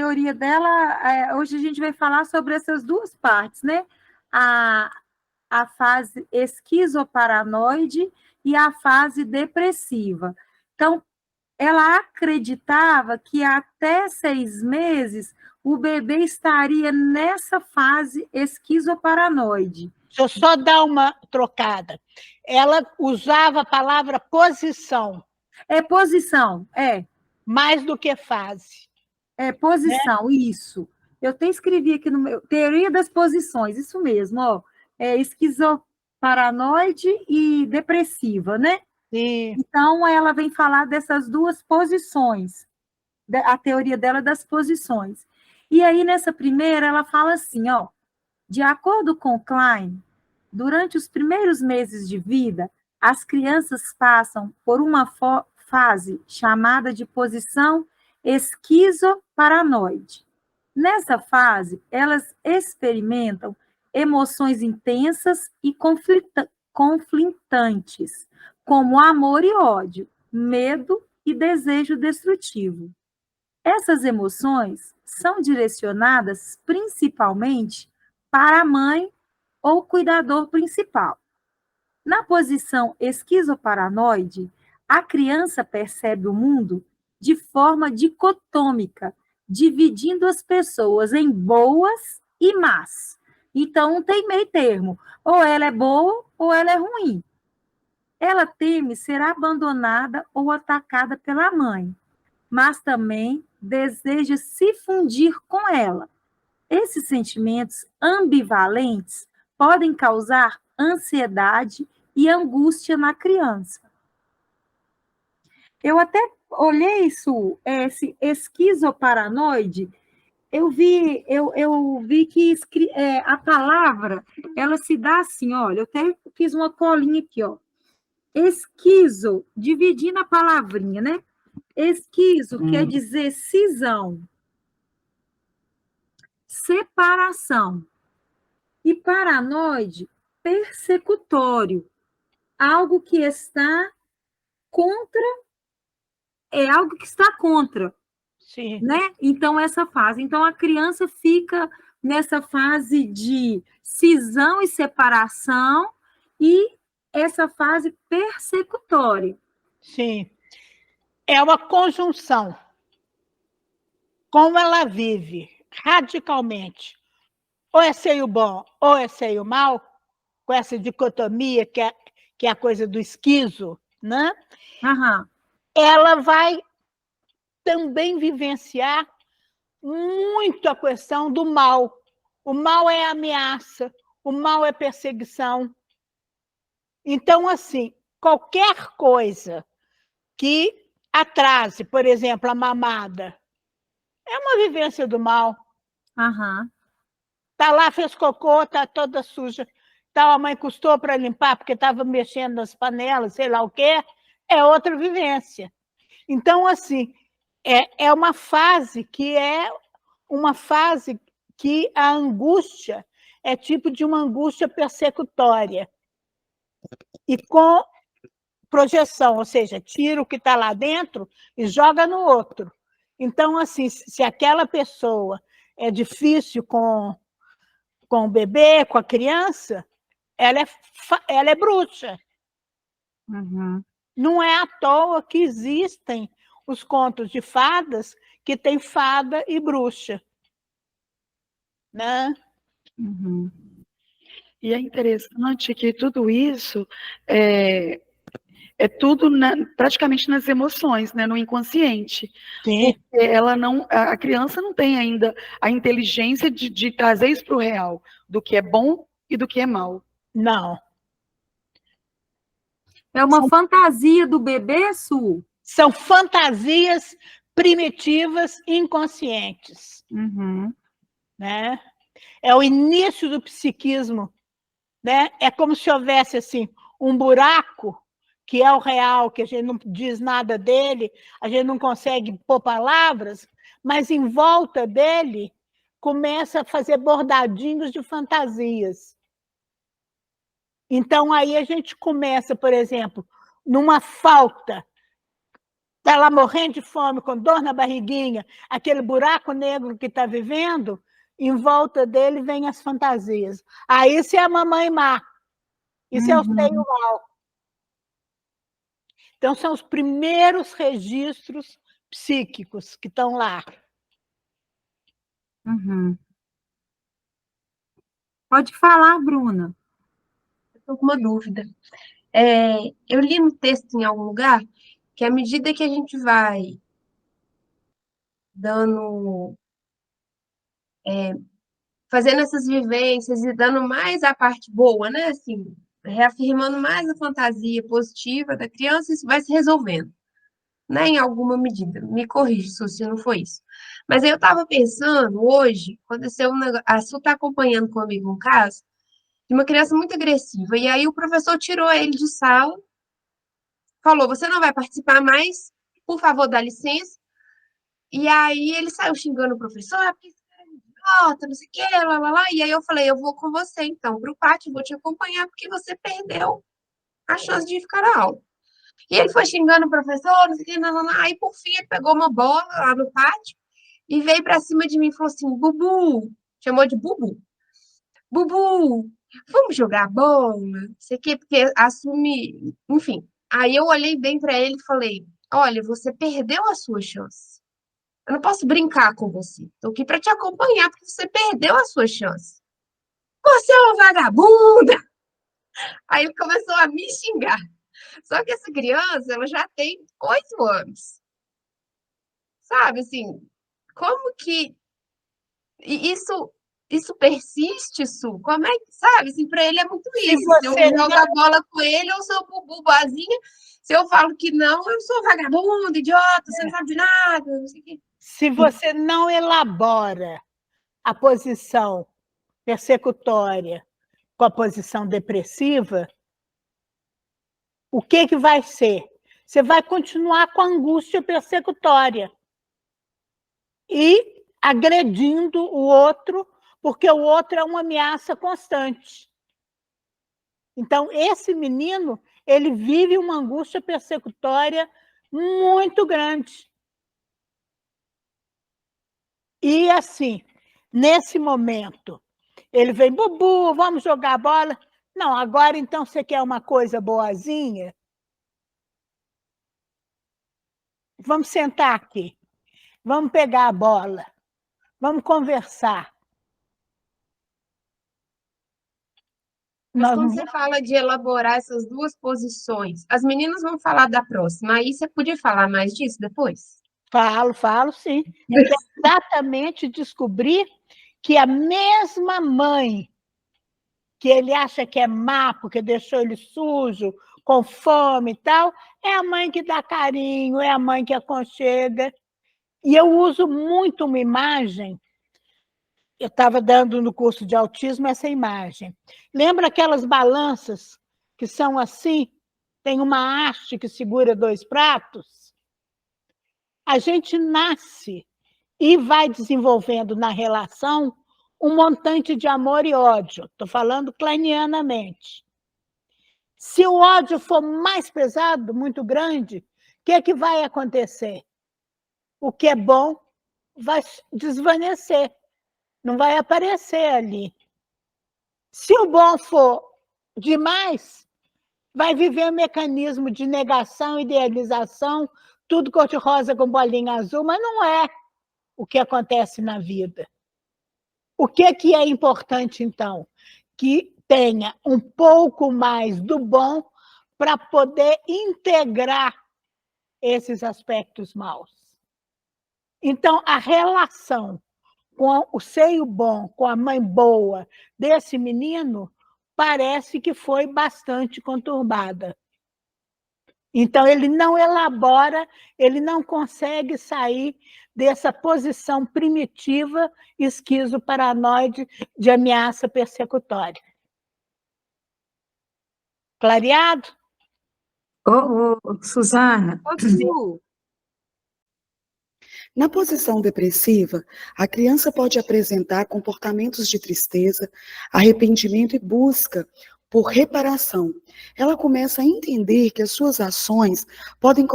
teoria dela, hoje a gente vai falar sobre essas duas partes, né? A, a fase esquizoparanoide e a fase depressiva. Então, ela acreditava que até 6 meses o bebê estaria nessa fase esquizoparanoide. Deixa eu só dar uma trocada. Ela usava a palavra posição. É posição, é. Mais do que fase. É posição, né? Isso. Eu até escrevi aqui no meu... Teoria das posições, isso mesmo, ó. É esquizoparanoide e depressiva, né? Sim. Então, ela vem falar dessas duas posições, a teoria dela das posições. E aí, nessa primeira, ela fala assim, ó, de acordo com Klein, durante os primeiros meses de vida, as crianças passam por uma fase chamada de posição esquizoparanoide. Nessa fase, elas experimentam emoções intensas e conflitantes, como amor e ódio, medo e desejo destrutivo. Essas emoções são direcionadas principalmente para a mãe ou cuidador principal. Na posição esquizoparanoide, a criança percebe o mundo de forma dicotômica, dividindo as pessoas em boas e más. Então, não tem meio termo. Ou ela é boa ou ela é ruim. Ela teme ser abandonada ou atacada pela mãe, mas também deseja se fundir com ela. Esses sentimentos ambivalentes podem causar ansiedade e angústia na criança. Eu até olhei isso, esse esquizoparanoide, eu vi que a palavra, ela se dá assim, olha, eu até fiz uma colinha aqui, ó. Esquizo, dividindo a palavrinha, né? Esquizo quer dizer cisão, separação. E paranoide, persecutório, algo que está contra, é algo que está contra. Sim. Né? Então, essa fase. Então, a criança fica nessa fase de cisão e separação e essa fase persecutória. Sim. É uma conjunção. Como ela vive radicalmente, ou é seio bom, ou é seio mal, com essa dicotomia que é a coisa do esquizo, né? Uhum. Ela vai também vivenciar muito a questão do mal. O mal é ameaça, o mal é perseguição. Então, assim, qualquer coisa que atrase, por exemplo, a mamada, é uma vivência do mal. Uhum. Tá lá, fez cocô, tá toda suja. Tá, a mãe custou para limpar porque estava mexendo nas panelas, sei lá o quê, é outra vivência. Então, assim, é uma fase que a angústia é tipo de uma angústia persecutória. E com projeção, ou seja, tira o que está lá dentro e joga no outro. Então, assim, se aquela pessoa é difícil com o bebê, com a criança, ela é bruxa. Uhum. Não é à toa que existem os contos de fadas que tem fada e bruxa. Né? Uhum. E é interessante que tudo isso é tudo praticamente nas emoções, né, no inconsciente. Sim. Porque a criança não tem ainda a inteligência de trazer isso para o real, do que é bom e do que é mal. Não. É uma fantasia do bebê, Su? São fantasias primitivas inconscientes. Uhum. Né? É o início do psiquismo. Né? É como se houvesse assim, um buraco, que é o real, que a gente não diz nada dele, a gente não consegue pôr palavras, mas em volta dele começa a fazer bordadinhos de fantasias. Então, aí a gente começa, por exemplo, numa falta está lá morrendo de fome, com dor na barriguinha, aquele buraco negro que está vivendo, em volta dele vem as fantasias. Aí isso é a mamãe má, isso é o seio mau. Então, são os primeiros registros psíquicos que estão lá. Pode falar, Bruna. Estou com uma dúvida. Eu li no texto em algum lugar que à medida que a gente vai fazendo essas vivências e dando mais a parte boa, né? Assim, reafirmando mais a fantasia positiva da criança, isso vai se resolvendo, né? Em alguma medida. Me corrige, Su, se não foi isso. Mas aí eu estava pensando, hoje, aconteceu um negócio. A Su está acompanhando comigo um caso de uma criança muito agressiva. E aí o professor tirou ele de sala, falou: você não vai participar mais, por favor, dá licença. E aí ele saiu xingando o professor, porque esse cara é idiota, não sei o quê, lá, lá, lá. E aí eu falei: eu vou com você, então, para o pátio, vou te acompanhar, porque você perdeu a chance de ficar na aula. E ele foi xingando o professor, não sei o quê, lá, lá, lá. Aí, por fim, ele pegou uma bola lá no pátio e veio para cima de mim e falou assim: Bubu, chamou de Bubu. Bubu, vamos jogar bola? Não sei o quê, porque assume. Enfim. Aí eu olhei bem para ele e falei: olha, você perdeu a sua chance. Eu não posso brincar com você. Estou aqui para te acompanhar, porque você perdeu a sua chance. Você é uma vagabunda! Aí ele começou a me xingar. Só que essa criança, ela já tem 8 anos. Sabe, assim, como que isso persiste, Su? Como é que, sabe, assim, para ele é muito isso. Se eu jogo a bola com ele, eu sou boazinha. Se eu falo que não, eu sou vagabunda, idiota, você não sabe de nada, não sei o quê. Se você não elabora a posição persecutória com a posição depressiva, o que vai ser? Você vai continuar com a angústia persecutória e agredindo o outro, porque o outro é uma ameaça constante. Então, esse menino, ele vive uma angústia persecutória muito grande. E, assim, nesse momento, ele vem, Bubu, vamos jogar bola? Não, agora, então, você quer uma coisa boazinha? Vamos sentar aqui, vamos pegar a bola, vamos conversar. Mas quando você fala de elaborar essas duas posições, as meninas vão falar da próxima, aí você podia falar mais disso depois? Falo, sim. É exatamente descobrir que a mesma mãe que ele acha que é má porque deixou ele sujo, com fome e tal, é a mãe que dá carinho, é a mãe que aconchega. E eu uso muito uma imagem, eu estava dando no curso de autismo essa imagem. Lembra aquelas balanças que são assim? Tem uma haste que segura 2 pratos? A gente nasce e vai desenvolvendo na relação um montante de amor e ódio. Estou falando kleinianamente. Se o ódio for mais pesado, muito grande, o que vai acontecer? O que é bom vai desvanecer, não vai aparecer ali. Se o bom for demais, vai viver um mecanismo de negação, idealização, tudo cor-de-rosa com bolinha azul, mas não é o que acontece na vida. O que é importante, então? Que tenha um pouco mais do bom para poder integrar esses aspectos maus. Então, a relação com o seio bom, com a mãe boa desse menino, parece que foi bastante conturbada. Então, ele não elabora, ele não consegue sair dessa posição primitiva, esquizoparanoide de ameaça persecutória. Clareado? Suzana. Na posição depressiva, a criança pode apresentar comportamentos de tristeza, arrependimento e busca por reparação. Ela começa a entender que as suas ações podem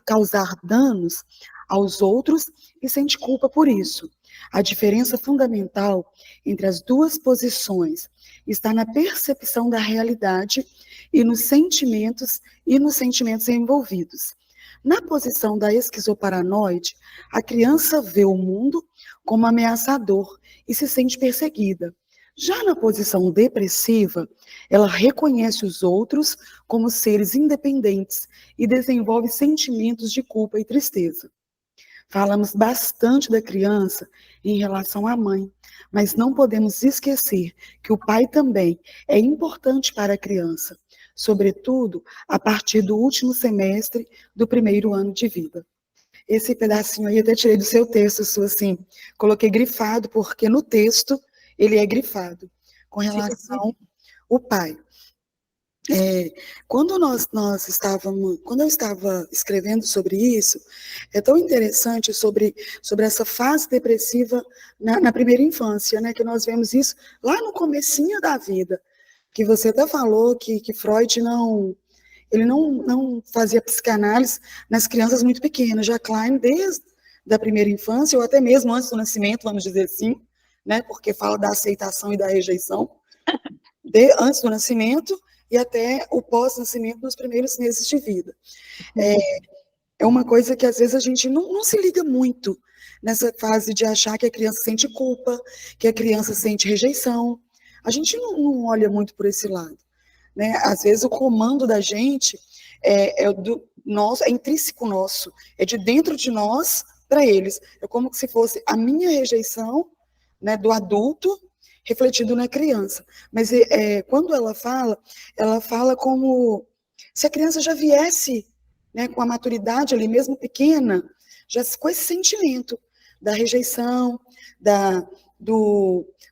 causar danos aos outros e sente culpa por isso. A diferença fundamental entre as duas posições está na percepção da realidade e nos sentimentos envolvidos. Na posição da esquizoparanoide, a criança vê o mundo como ameaçador e se sente perseguida. Já na posição depressiva, ela reconhece os outros como seres independentes e desenvolve sentimentos de culpa e tristeza. Falamos bastante da criança em relação à mãe, mas não podemos esquecer que o pai também é importante para a criança, sobretudo a partir do último semestre do primeiro ano de vida. Esse pedacinho aí eu até tirei do seu texto, Su, assim, coloquei grifado, porque no texto ele é grifado, com relação ao pai. Quando eu estava escrevendo sobre isso, é tão interessante sobre essa fase depressiva na primeira infância, né, que nós vemos isso lá no comecinho da vida, que você até falou que Freud ele não fazia psicanálise nas crianças muito pequenas, já Klein desde a primeira infância, ou até mesmo antes do nascimento, vamos dizer assim, né, porque fala da aceitação e da rejeição, antes do nascimento e até o pós-nascimento nos primeiros meses de vida. É uma coisa que às vezes a gente não se liga muito nessa fase de achar que a criança sente culpa, que a criança sente rejeição. A gente não olha muito por esse lado, né? Às vezes o comando da gente é intrínseco nosso, é de dentro de nós para eles. É como se fosse a minha rejeição, né, do adulto refletido na criança. Mas quando ela fala como se a criança já viesse, né, com a maturidade ali, mesmo pequena, já com esse sentimento da rejeição,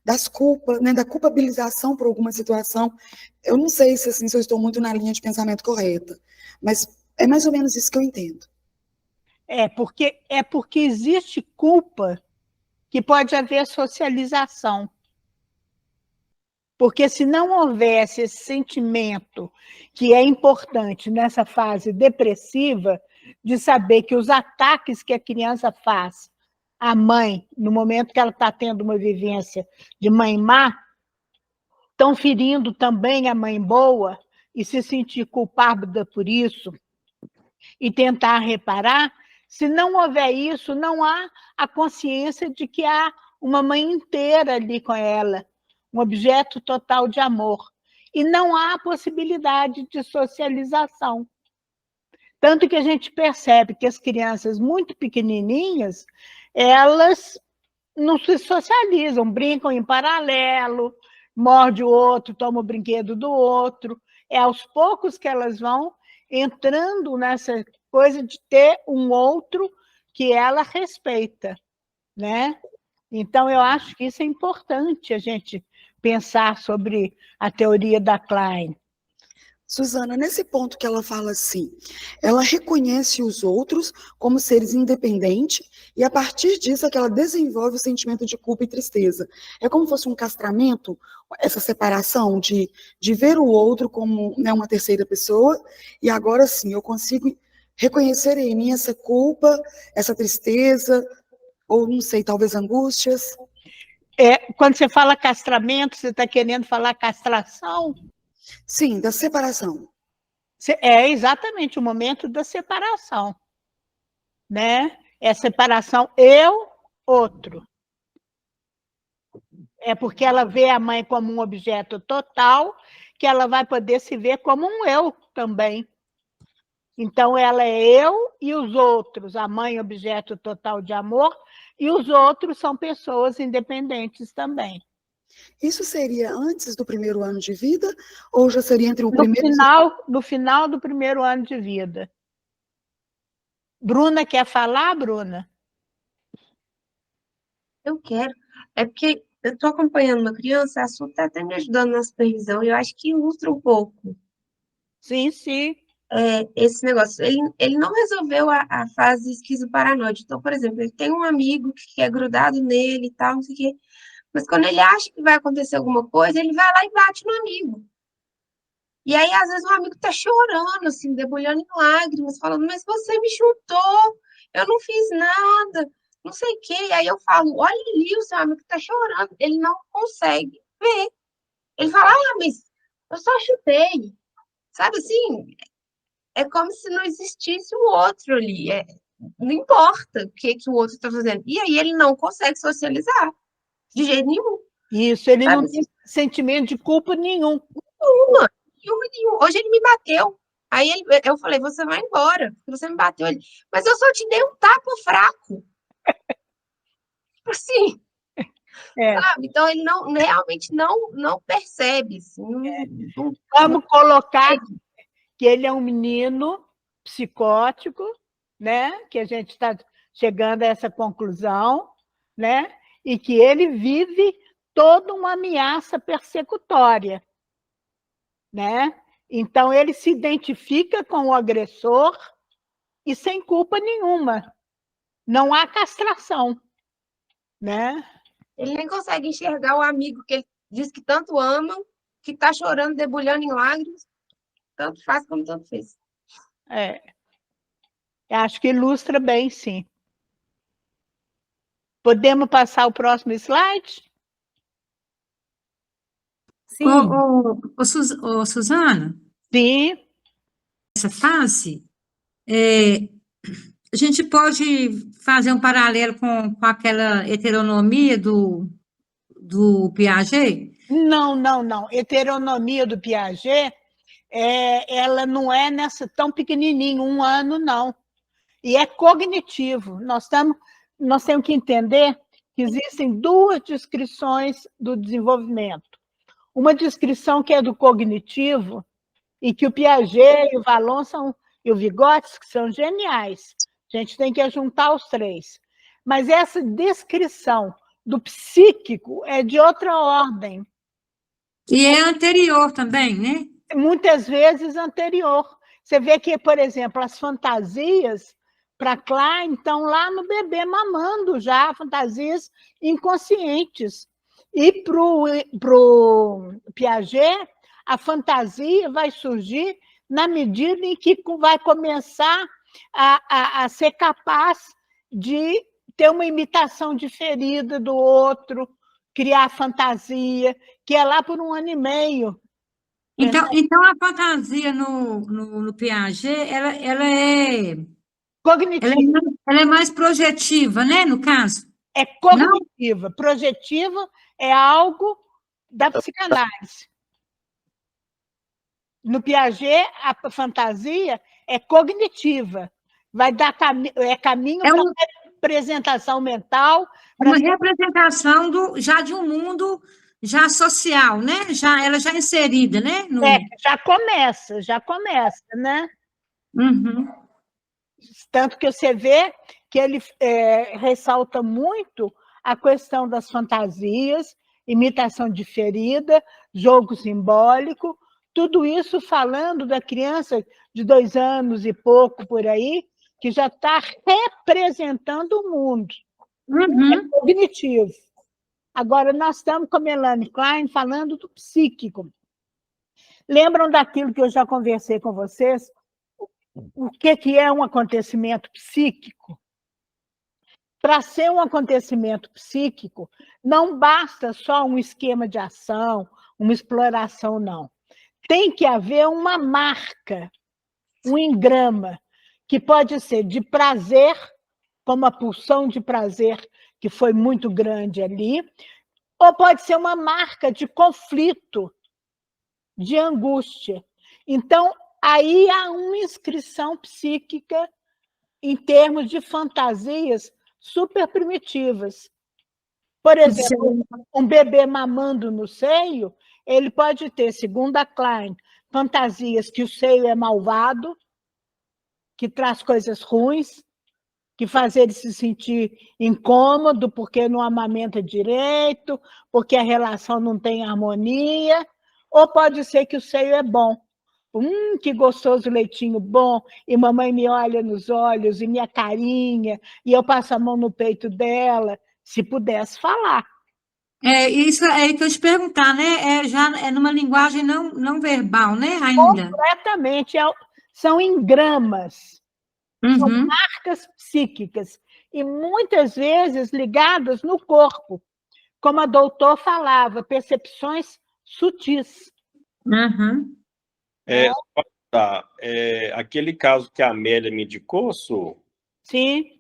das culpas, né, da culpabilização por alguma situação. Eu não sei se eu estou muito na linha de pensamento correta, mas é mais ou menos isso que eu entendo. Porque existe culpa que pode haver socialização. Porque se não houvesse esse sentimento que é importante nessa fase depressiva, de saber que os ataques que a criança faz à mãe, no momento que ela está tendo uma vivência de mãe má, estão ferindo também a mãe boa, e se sentir culpada por isso, e tentar reparar, se não houver isso, não há a consciência de que há uma mãe inteira ali com ela, um objeto total de amor. E não há possibilidade de socialização. Tanto que a gente percebe que as crianças muito pequenininhas, elas não se socializam, brincam em paralelo, morde o outro, toma o brinquedo do outro. É aos poucos que elas vão entrando nessa coisa de ter um outro que ela respeita, né? Então, eu acho que isso é importante a gente pensar sobre a teoria da Klein. Suzana, nesse ponto que ela fala assim, ela reconhece os outros como seres independentes e a partir disso é que ela desenvolve o sentimento de culpa e tristeza. É como se fosse um castramento, essa separação de ver o outro como, né, uma terceira pessoa, e agora sim eu consigo reconhecer em mim essa culpa, essa tristeza, ou não sei, talvez angústias. Quando você fala castramento, você está querendo falar castração? Sim, da separação. É exatamente o momento da separação, né? É separação eu, outro. É porque ela vê a mãe como um objeto total, que ela vai poder se ver como um eu também. Então, ela é eu e os outros, a mãe objeto total de amor, e os outros são pessoas independentes também. Isso seria antes do primeiro ano de vida ou já seria entre o No final do primeiro ano de vida. Bruna, quer falar, Bruna? Eu quero. É porque eu estou acompanhando uma criança, a Su está até me ajudando na supervisão, e eu acho que ilustra um pouco. Sim, sim. Esse negócio. Ele não resolveu a fase esquizoparanoide. Então, por exemplo, ele tem um amigo que é grudado nele e tal, não sei o quê. Mas quando ele acha que vai acontecer alguma coisa, ele vai lá e bate no amigo. E aí, às vezes, o amigo tá chorando, assim, debulhando em lágrimas, falando, mas você me chutou, eu não fiz nada, não sei o quê. E aí eu falo, olha ali, o seu amigo tá chorando, ele não consegue ver. Ele fala, ah, mas eu só chutei. Sabe assim, é como se não existisse o outro ali. Não importa o que o outro está fazendo. E aí ele não consegue socializar, de jeito nenhum. Isso, ele Sabe? não tem sentimento de culpa nenhum. Nenhum. Hoje ele me bateu. Aí eu falei, você vai embora, porque você me bateu. Ele, mas eu só te dei um tapa fraco. Tipo assim, sabe? Então ele realmente não percebe. Assim, Vamos colocar que ele é um menino psicótico, né? Que a gente está chegando a essa conclusão, né? E que ele vive toda uma ameaça persecutória, né? Então ele se identifica com o agressor e sem culpa nenhuma. Não há castração, né? Ele nem consegue enxergar o amigo que ele diz que tanto ama, que está chorando, debulhando em lágrimas, tanto faz como tanto fez. Acho que ilustra bem, sim. Podemos passar o próximo slide? Sim. Suzana, Sim. essa fase, a gente pode fazer um paralelo com aquela heteronomia do Piaget? Não. Heteronomia do Piaget, ela não é tão pequenininho, 1 ano, não. E é cognitivo. Nós temos que entender que existem 2 descrições do desenvolvimento. Uma descrição que é do cognitivo, e que o Piaget e o Vallon e o Vygotsky são geniais. A gente tem que juntar os 3. Mas essa descrição do psíquico é de outra ordem. E é anterior também, né? Muitas vezes anterior. Você vê que, por exemplo, as fantasias para Klein estão lá no bebê mamando já, fantasias inconscientes. E para o Piaget, a fantasia vai surgir na medida em que vai começar a ser capaz de ter uma imitação diferida do outro, criar fantasia, que é lá por 1 ano e meio. Então a fantasia no Piaget, ela é Cognitiva. Ela é mais projetiva, né, no caso? É cognitiva. Não? Projetiva é algo da psicanálise. No Piaget, a fantasia é cognitiva. Vai dar caminho para uma representação mental. Uma representação já de um mundo já social, né? Ela já inserida, né? Já começa, né? Uhum. Tanto que você vê que ele ressalta muito a questão das fantasias, imitação diferida, jogo simbólico, tudo isso falando da criança de 2 anos e pouco por aí, que já está representando o mundo. Uhum. É cognitivo. Agora, nós estamos com a Melanie Klein falando do psíquico. Lembram daquilo que eu já conversei com vocês? O que é um acontecimento psíquico? Para ser um acontecimento psíquico, não basta só um esquema de ação, uma exploração, não. Tem que haver uma marca, um engrama, que pode ser de prazer, como a pulsão de prazer, que foi muito grande ali, ou pode ser uma marca de conflito, de angústia. Então, aí há uma inscrição psíquica em termos de fantasias super primitivas. Por exemplo, um bebê mamando no seio, ele pode ter, segundo a Klein, fantasias que o seio é malvado, que traz coisas ruins, que faz ele se sentir incômodo porque não amamenta direito, porque a relação não tem harmonia, ou pode ser que o seio é bom. Que gostoso leitinho bom, e mamãe me olha nos olhos, e me acarinha, e eu passo a mão no peito dela, se pudesse falar. Isso é que eu te perguntar, né? Já é numa linguagem não verbal, né? Ainda. Completamente. São engramas, são Uhum, marcas psíquicas, e muitas vezes ligadas no corpo, como a doutor falava, percepções sutis. uhum. Né? Tá. Aquele caso que a Amélia me indicou, Sim,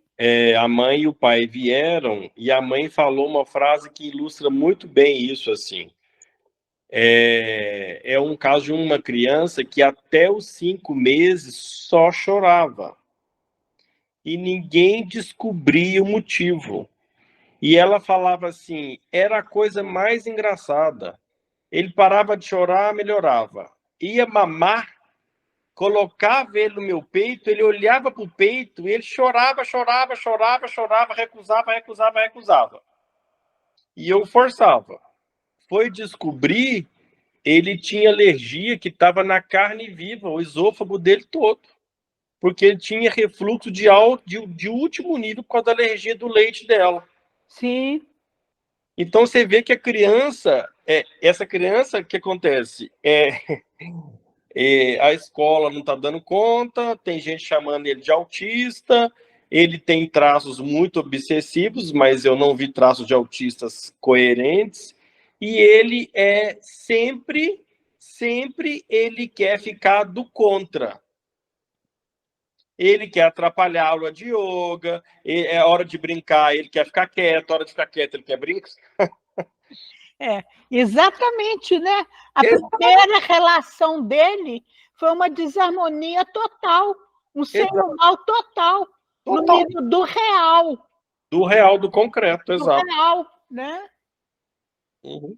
a mãe e o pai vieram e a mãe falou uma frase que ilustra muito bem isso, assim. É um caso de uma criança que até os 5 meses só chorava e ninguém descobria o motivo. E ela falava assim, era a coisa mais engraçada. Ele parava de chorar, melhorava. Ia mamar, colocava ele no meu peito, ele olhava para o peito e ele chorava, chorava, chorava, chorava, recusava, recusava, recusava. E eu forçava. Foi descobrir, ele tinha alergia que estava na carne viva, o esôfago dele todo. Porque ele tinha refluxo de último nível por causa da alergia do leite dela. sim. Então você vê que a criança, essa criança, o que acontece? A escola não está dando conta, tem gente chamando ele de autista, ele tem traços muito obsessivos, mas eu não vi traços de autistas coerentes, e ele sempre ele quer ficar do contra. Ele quer atrapalhar a aula de yoga, é hora de brincar, ele quer ficar quieto, hora de ficar quieto, ele quer brincar. Exatamente, né? A primeira relação dele foi uma desarmonia total, um senso mal total, no nível do real. Do real, do concreto, Do exato. real, né? Uhum.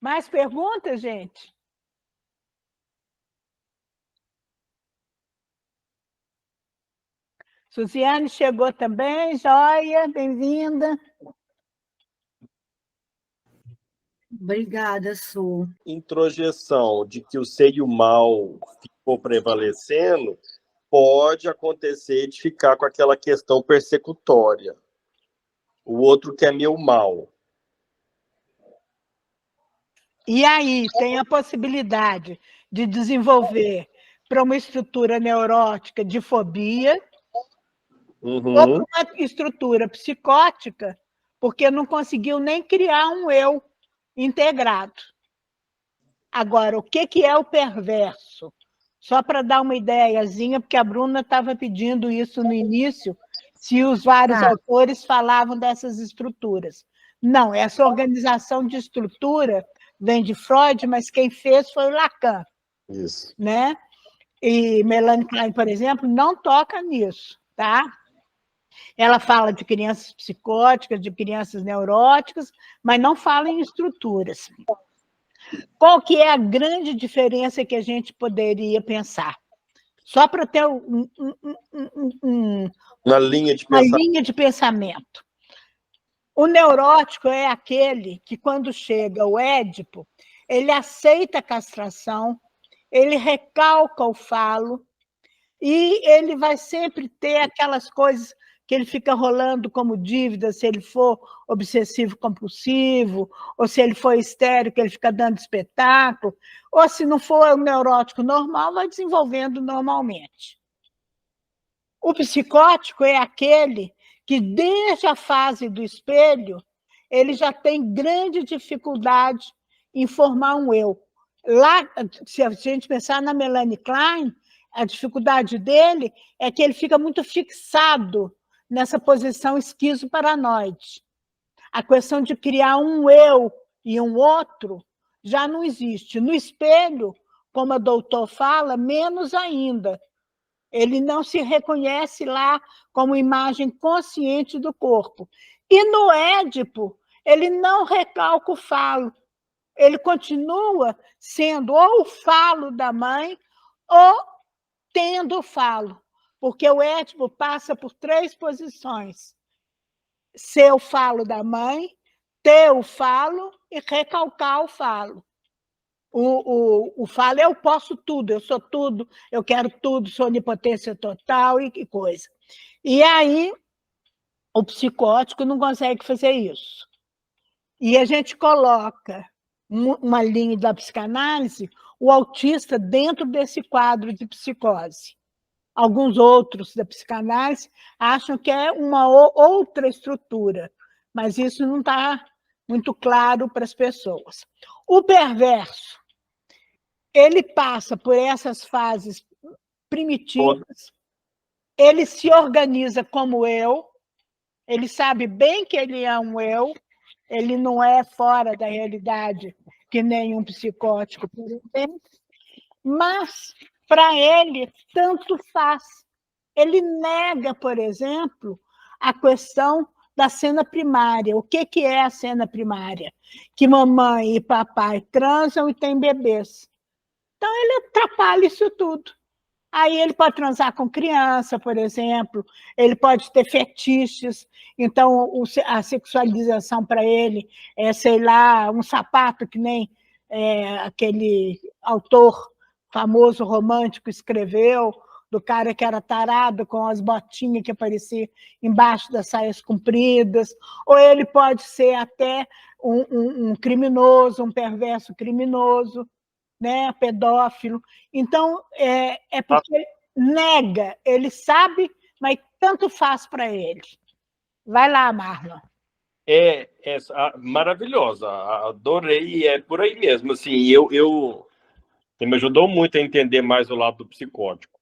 Mais perguntas, gente? Suziane chegou também, joia, bem-vinda. Obrigada, Su. Introjeção de que o ser e o mal ficou prevalecendo, pode acontecer de ficar com aquela questão persecutória. O outro quer meu mal. E aí tem a possibilidade de desenvolver para uma estrutura neurótica de fobia, ou para uma estrutura psicótica, porque não conseguiu nem criar um eu integrado. Agora, o que é o perverso? Só para dar uma ideiazinha, porque a Bruna estava pedindo isso no início, se os vários autores falavam dessas estruturas. Não, essa organização de estrutura vem de Freud, mas quem fez foi o Lacan. Isso. Né? E Melanie Klein, por exemplo, não toca nisso, tá? Ela fala de crianças psicóticas, de crianças neuróticas, mas não fala em estruturas. Qual que é a grande diferença que a gente poderia pensar? Só para ter uma linha de pensamento. O neurótico é aquele que, quando chega o Édipo, ele aceita a castração, ele recalca o falo, e ele vai sempre ter aquelas coisas que ele fica rolando como dívida, se ele for obsessivo-compulsivo, ou se ele for histérico, ele fica dando espetáculo, ou se não for um neurótico normal, vai desenvolvendo normalmente. O psicótico é aquele que, desde a fase do espelho, ele já tem grande dificuldade em formar um eu. Lá, se a gente pensar na Melanie Klein, a dificuldade dele é que ele fica muito fixado nessa posição esquizoparanoide. A questão de criar um eu e um outro já não existe. No espelho, como a doutor fala, menos ainda. Ele não se reconhece lá como imagem consciente do corpo. E no Édipo, ele não recalca o falo. Ele continua sendo ou o falo da mãe ou tendo o falo, porque o Édipo passa por 3 posições: ser o falo da mãe, ter o falo e recalcar o falo. O fala, eu posso tudo, eu sou tudo, eu quero tudo, sou onipotência total e que coisa. E aí, o psicótico não consegue fazer isso. E a gente coloca uma linha da psicanálise, o autista dentro desse quadro de psicose. Alguns outros da psicanálise acham que é uma outra estrutura, mas isso não está muito claro para as pessoas. O perverso, ele passa por essas fases primitivas, ele se organiza como eu, ele sabe bem que ele é um eu, ele não é fora da realidade que nem um psicótico, por exemplo, mas para ele tanto faz. Ele nega, por exemplo, a questão da cena primária. O que é a cena primária? Que mamãe e papai transam e têm bebês. Então, ele atrapalha isso tudo. Aí ele pode transar com criança, por exemplo, ele pode ter fetiches, então a sexualização para ele é, sei lá, um sapato que nem aquele autor famoso romântico escreveu, do cara que era tarado com as botinhas que apareciam embaixo das saias compridas, ou ele pode ser até um criminoso, um perverso criminoso, né, pedófilo. Então, é porque ele nega, ele sabe, mas tanto faz para ele. Vai lá, Marlon. Maravilhosa, adorei, é por aí mesmo. Assim, você me ajudou muito a entender mais o lado do psicótico.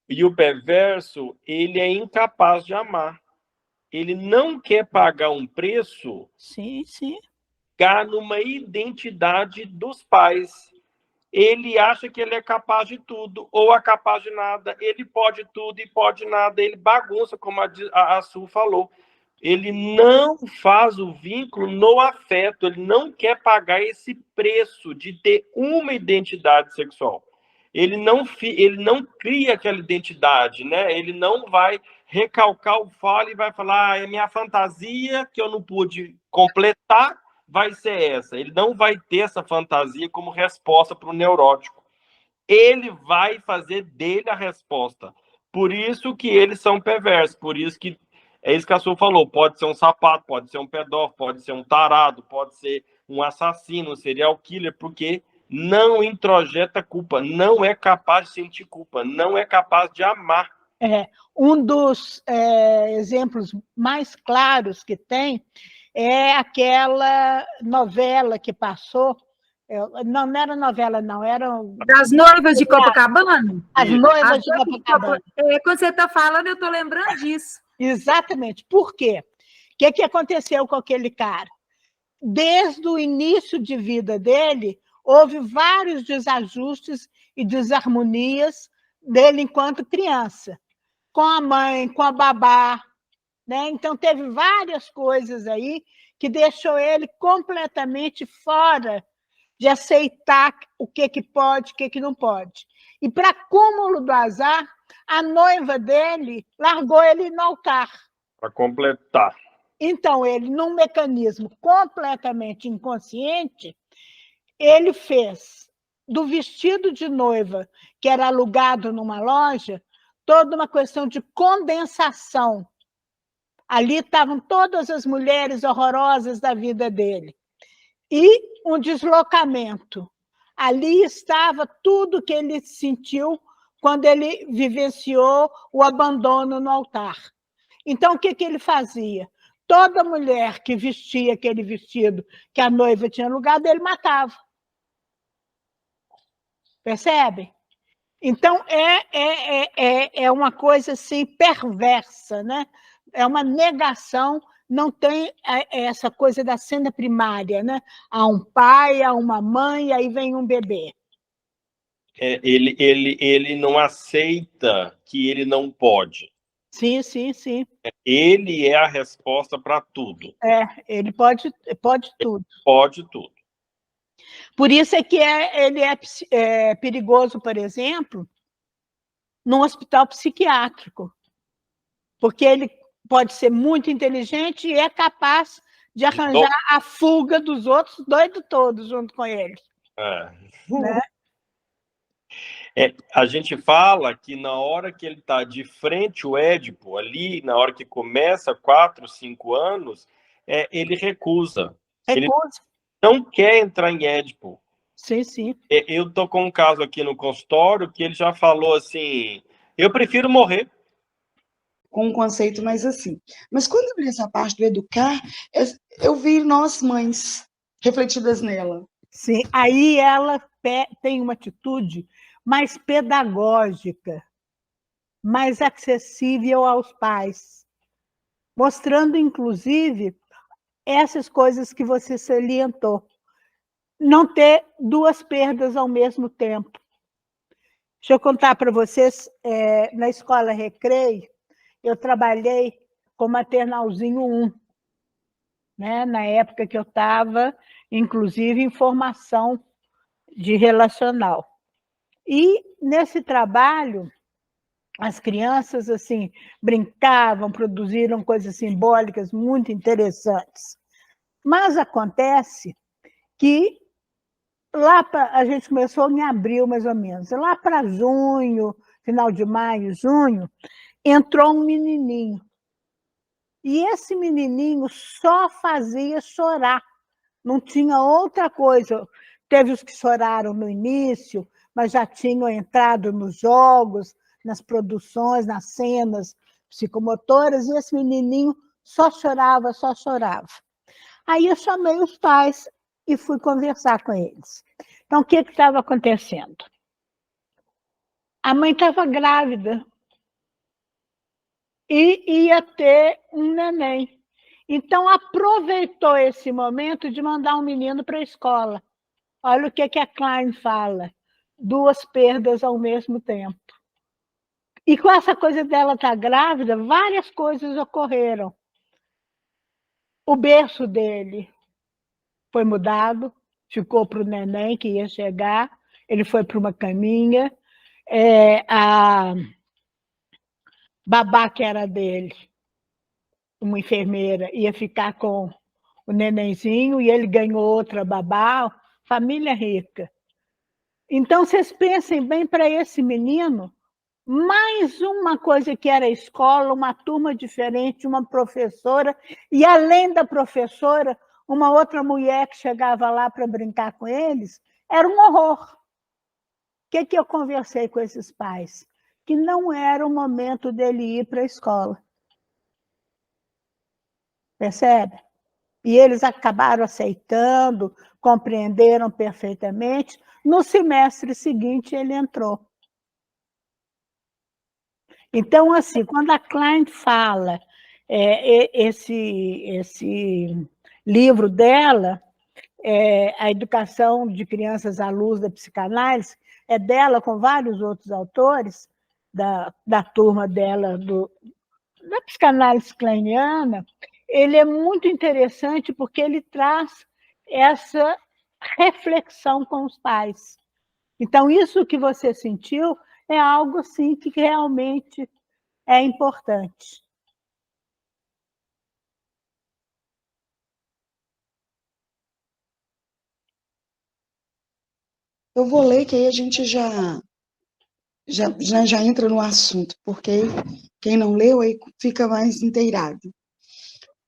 E o perverso, ele é incapaz de amar. Ele não quer pagar um preço sim. numa identidade dos pais. Ele acha que ele é capaz de tudo, ou é capaz de nada. Ele pode tudo e pode nada. Ele bagunça, como a Su falou. Ele não faz o vínculo no afeto. Ele não quer pagar esse preço de ter uma identidade sexual. Ele não cria aquela identidade, né? Ele não vai recalcar o falo e vai falar, é minha fantasia que eu não pude completar, vai ser essa. Ele não vai ter essa fantasia como resposta para o neurótico. Ele vai fazer dele a resposta. Por isso que eles são perversos, por isso que é isso que a Su falou, pode ser um sapato, pode ser um pedófilo, pode ser um tarado, pode ser um assassino, um serial killer, porque não introjeta culpa, não é capaz de sentir culpa, não é capaz de amar. Um dos exemplos mais claros que tem é aquela novela que passou, não era novela, não, era... Das Noivas de Copacabana? As Noivas de Copacabana. Quando você está falando, eu estou lembrando disso. Exatamente. Por quê? O que aconteceu com aquele cara? Desde o início de vida dele, houve vários desajustes e desarmonias dele enquanto criança, com a mãe, com a babá, né? Então, teve várias coisas aí que deixou ele completamente fora de aceitar o que pode, o que não pode. E, para cúmulo do azar, a noiva dele largou ele no altar. Para completar. Então, ele, num mecanismo completamente inconsciente, ele fez do vestido de noiva, que era alugado numa loja, toda uma questão de condensação. Ali estavam todas as mulheres horrorosas da vida dele. E um deslocamento. Ali estava tudo que ele sentiu quando ele vivenciou o abandono no altar. Então, o que ele fazia? Toda mulher que vestia aquele vestido que a noiva tinha alugado, ele matava. Percebe? Então, é uma coisa assim, perversa, né? É uma negação, não tem essa coisa da cena primária, né? Há um pai, há uma mãe, aí vem um bebê. Ele não aceita que ele não pode. Sim. Ele é a resposta para tudo. Ele pode tudo. Pode tudo. Por isso é que ele é perigoso, por exemplo, num hospital psiquiátrico, porque ele pode ser muito inteligente e é capaz de arranjar a fuga dos outros, doido todos junto com ele. É. né? A gente fala que na hora que ele está de frente o Édipo, ali, na hora que começa 4, 5 anos, ele recusa. Ele Recurso. não quer entrar em Édipo. Sim, sim. Eu estou com um caso aqui no consultório que ele já falou assim, eu prefiro morrer. Com um conceito mais assim. Mas quando eu li essa parte do educar, eu vi nós, mães, refletidas nela. Sim, aí ela tem uma atitude mais pedagógica, mais acessível aos pais, mostrando, inclusive, essas coisas que você salientou. Não ter duas perdas ao mesmo tempo. Deixa eu contar para vocês, na escola Recreio, eu trabalhei com maternalzinho 1, né? Na época que eu estava, inclusive, em formação de relacional. E, nesse trabalho, as crianças assim brincavam, produziram coisas simbólicas muito interessantes. Mas acontece que a gente começou em abril, mais ou menos. Lá para junho, final de maio, junho, entrou um menininho. E esse menininho só fazia chorar, não tinha outra coisa. Teve os que choraram no início, mas já tinham entrado nos jogos, nas produções, nas cenas psicomotoras, e esse menininho só chorava, só chorava. Aí eu chamei os pais e fui conversar com eles. Então, o que estava acontecendo? A mãe estava grávida e ia ter um neném. Então, aproveitou esse momento de mandar um menino para a escola. Olha o que a Klein fala, 2 perdas ao mesmo tempo. E com essa coisa dela estar grávida, várias coisas ocorreram. O berço dele foi mudado, ficou para o neném que ia chegar, ele foi para uma caminha, a babá que era dele, uma enfermeira, ia ficar com o nenenzinho e ele ganhou outra babá, família rica. Então, vocês pensem bem para esse menino, mais uma coisa que era a escola, uma turma diferente, uma professora, e além da professora, uma outra mulher que chegava lá para brincar com eles, era um horror. O que eu conversei com esses pais? Que não era o momento dele ir para a escola. Percebe? E eles acabaram aceitando, compreenderam perfeitamente. No semestre seguinte, ele entrou. Então, assim, quando a Klein fala esse livro dela, A Educação de Crianças à Luz da Psicanálise, é dela com vários outros autores, da turma dela, da psicanálise kleiniana, ele é muito interessante porque ele traz essa reflexão com os pais. Então, isso que você sentiu é algo assim que realmente é importante. Eu vou ler que aí a gente já entra no assunto, porque quem não leu aí fica mais inteirado.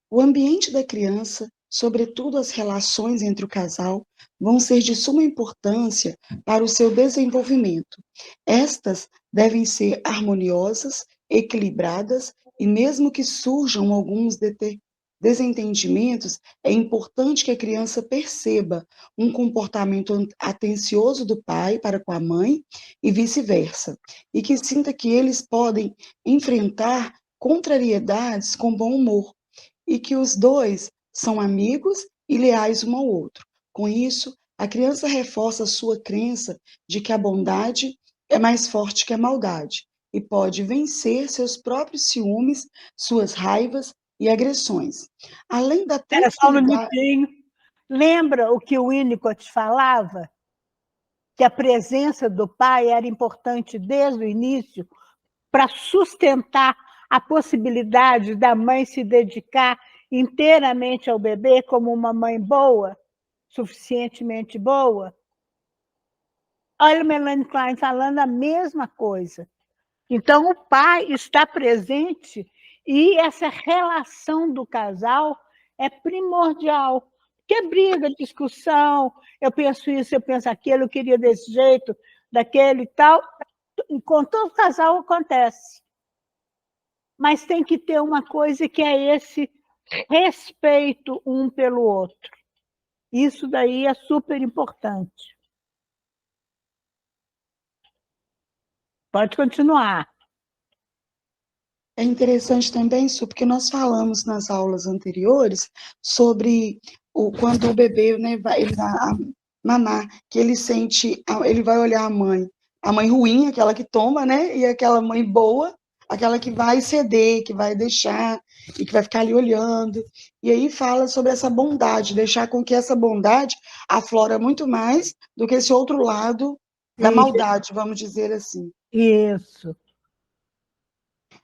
O ambiente da criança, sobretudo as relações entre o casal, vão ser de suma importância para o seu desenvolvimento. Estas devem ser harmoniosas, equilibradas, e mesmo que surjam alguns desentendimentos, é importante que a criança perceba um comportamento atencioso do pai para com a mãe e vice-versa, e que sinta que eles podem enfrentar contrariedades com bom humor, e que os dois são amigos e leais um ao outro. Com isso, a criança reforça a sua crença de que a bondade é mais forte que a maldade e pode vencer seus próprios ciúmes, suas raivas e agressões. Além da Era só um tranquilidade... minutinho. Lembra o que o Winnicott falava? Que a presença do pai era importante desde o início para sustentar a possibilidade da mãe se dedicar inteiramente ao bebê como uma mãe boa, suficientemente boa. Olha a Melanie Klein falando a mesma coisa. Então, o pai está presente e essa relação do casal é primordial. Que briga, discussão, eu penso isso, eu penso aquilo, eu queria desse jeito, daquele e tal. Com todo casal acontece. Mas tem que ter uma coisa que é esse respeito um pelo outro. Isso daí é super importante. Pode continuar. É interessante também, Su, porque nós falamos nas aulas anteriores sobre quando o bebê, né, ele vai mamar, que ele sente, ele vai olhar a mãe ruim, aquela que toma, né, e aquela mãe boa, aquela que vai ceder, que vai deixar e que vai ficar ali olhando. E aí fala sobre essa bondade, deixar com que essa bondade aflora muito mais do que esse outro lado da maldade, vamos dizer assim. Isso.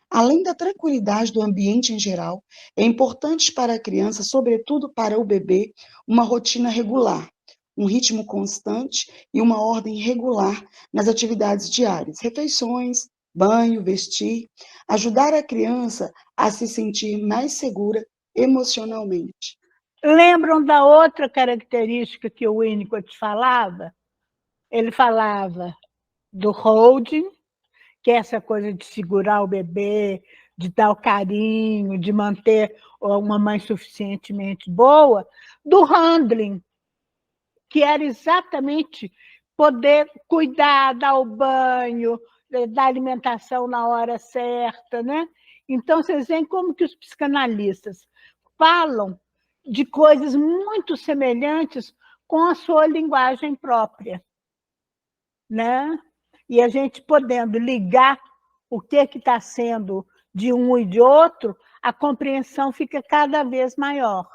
Além da tranquilidade do ambiente em geral, é importante para a criança, sobretudo para o bebê, uma rotina regular, um ritmo constante e uma ordem regular nas atividades diárias, refeições, banho, vestir, ajudar a criança a se sentir mais segura emocionalmente. Lembram da outra característica que o Winnicott falava? Ele falava do holding, que é essa coisa de segurar o bebê, de dar o carinho, de manter uma mãe suficientemente boa, do handling, que era exatamente poder cuidar, dar o banho, dar alimentação na hora certa, né? Então, vocês veem como que os psicanalistas falam de coisas muito semelhantes com a sua linguagem própria, né? E a gente podendo ligar o que está sendo de um e de outro, a compreensão fica cada vez maior.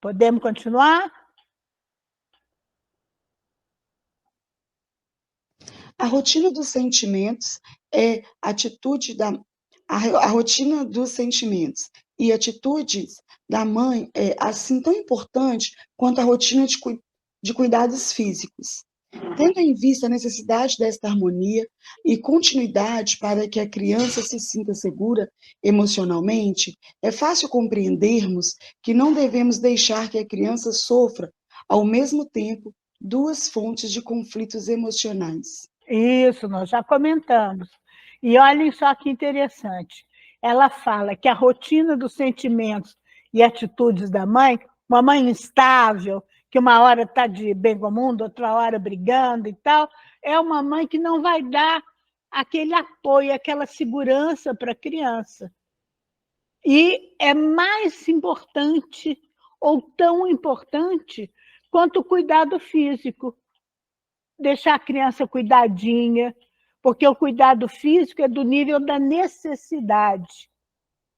Podemos continuar? A rotina dos sentimentos é atitude da a rotina dos sentimentos e atitudes da mãe é assim tão importante quanto a rotina de cuidados físicos. Tendo em vista a necessidade desta harmonia e continuidade para que a criança se sinta segura emocionalmente, é fácil compreendermos que não devemos deixar que a criança sofra, ao mesmo tempo, duas fontes de conflitos emocionais. Isso, nós já comentamos. E olhem só que interessante. Ela fala que a rotina dos sentimentos e atitudes da mãe, uma mãe instável, que uma hora está de bem com o mundo, outra hora brigando e tal, é uma mãe que não vai dar aquele apoio, aquela segurança para a criança. E é mais importante, ou tão importante, quanto o cuidado físico. Deixar a criança cuidadinha, porque o cuidado físico é do nível da necessidade.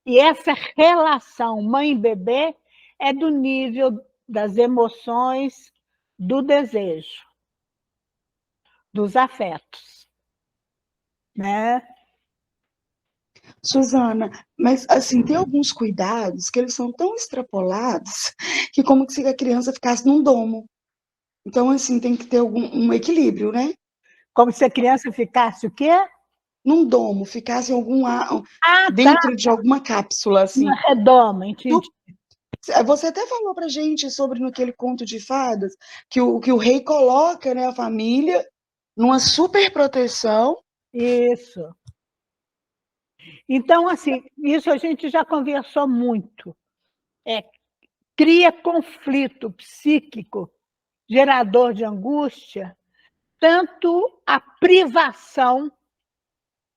E essa relação mãe-bebê é do nível das emoções, do desejo, dos afetos, né? Suzana, mas assim, tem alguns cuidados que eles são tão extrapolados que como se a criança ficasse num domo. Então, assim, tem que ter um equilíbrio, né? Como se a criança ficasse o quê? Num domo, ficasse Ah, dentro de alguma cápsula, assim. uma redoma, entendi. Você até falou pra gente sobre naquele conto de fadas que o rei coloca, né, a família numa super proteção. Isso. Então, assim, isso a gente já conversou muito. Cria conflito psíquico, gerador de angústia, tanto a privação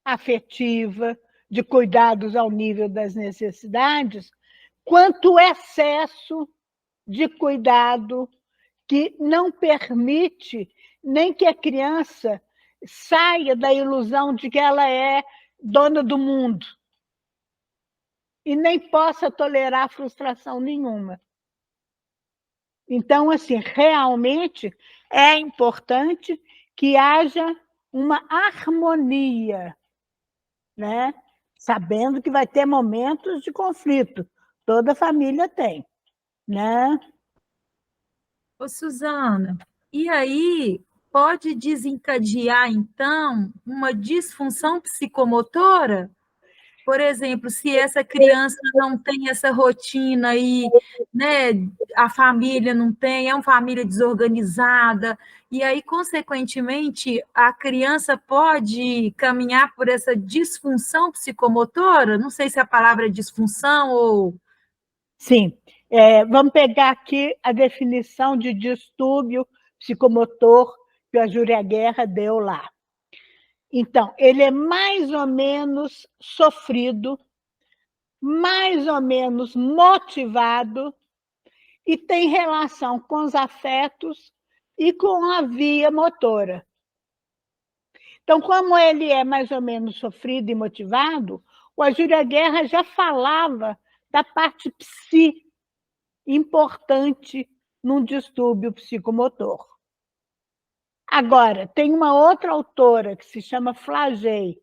afetiva de cuidados ao nível das necessidades, quanto o excesso de cuidado que não permite nem que a criança saia da ilusão de que ela é dona do mundo e nem possa tolerar frustração nenhuma. Então, assim, realmente é importante que haja uma harmonia, né, sabendo que vai ter momentos de conflito. Toda família tem, né? Ô, Suzana, e aí pode desencadear, então, uma disfunção psicomotora? Por exemplo, se essa criança não tem essa rotina aí, né, a família não tem, é uma família desorganizada, e aí, consequentemente, a criança pode caminhar por essa disfunção psicomotora? Não sei se a palavra é disfunção ou... Sim. Vamos pegar aqui a definição de distúrbio psicomotor que a Júlia Guerra deu lá. Então, ele é mais ou menos sofrido, mais ou menos motivado e tem relação com os afetos e com a via motora. Então, como ele é mais ou menos sofrido e motivado, o Júlia Guerra já falava da parte psi importante num distúrbio psicomotor. Agora, tem uma outra autora que se chama Flagey,